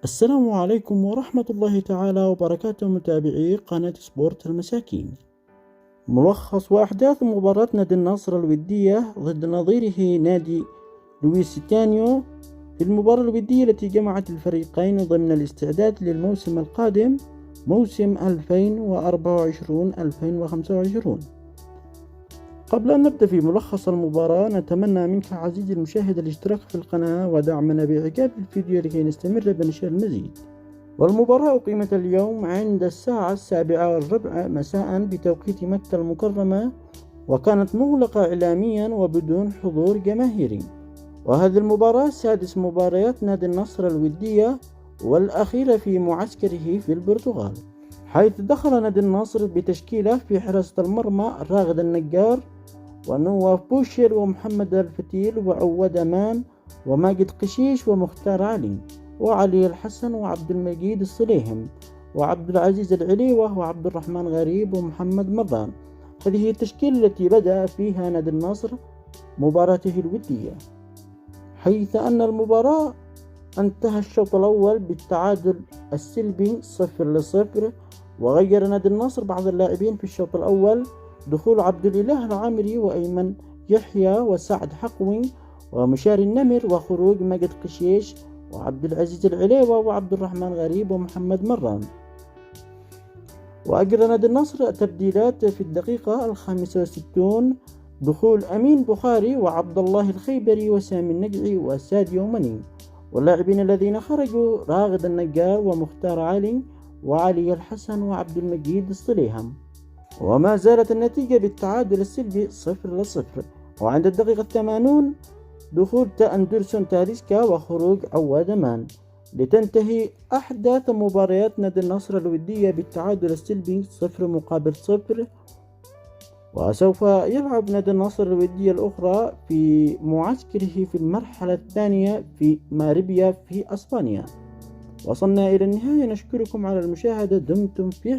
السلام عليكم ورحمة الله تعالى وبركاته، متابعي قناة سبورت المساكين. ملخص وأحداث مباراة نادي النصر الودية ضد نظيره نادي لويسيتانيو في المباراة الودية التي جمعت الفريقين ضمن الاستعداد للموسم القادم، موسم 2024-2025. قبل أن نبدأ في ملخص المباراة، نتمنى منك عزيزي المشاهد الاشتراك في القناة ودعمنا بإعجاب الفيديو لكي نستمر بنشر المزيد. والمباراة أقيمت اليوم عند الساعة 7:15 مساء بتوقيت مكة المكرمة، وكانت مغلقة إعلاميا وبدون حضور جماهيري. وهذه المباراة سادس مباريات نادي النصر الودية والأخيرة في معسكره في البرتغال، حيث دخل نادي النصر بتشكيله في حراسة المرمى راغد النجار ونواف بوشير ومحمد الفتيل وعواد أمان وماجد قشيش ومختار علي وعلي الحسن وعبد المجيد الصليهم وعبد العزيز العليوة وعبد الرحمن غريب ومحمد مران. هذه هي التشكيلة التي بدأ فيها نادي النصر مباراته الودية، حيث أن المباراة انتهى الشوط الأول بالتعادل السلبي 0-0. وغير نادي النصر بعض اللاعبين في الشوط الأول، دخول عبد الإله العامري وأيمن يحيى وسعد حقوي ومشاري النمر، وخروج ماجد قشيش وعبد العزيز العليوة وعبد الرحمن غريب ومحمد مران. وأجرى نادي النصر تبديلات في الدقيقة 65، دخول أمين بخاري وعبد الله الخيبري وسامي النقعي وساديو ماني. واللاعبين الذين خرجوا راغد النجار ومختار علي وعلي الحسن وعبد المجيد الصليهم. وما زالت النتيجة بالتعادل السلبي 0-0. وعند الدقيقة 80 دخول أندرسون تاليسكا وخروج عواد أمان، لتنتهي أحداث مباريات نادي النصر الودية بالتعادل السلبي 0-0. وسوف يلعب نادي النصر الودية الأخرى في معسكره في المرحلة الثانية في ماريبيا في أسبانيا. وصلنا إلى النهاية، نشكركم على المشاهدة، دمتم في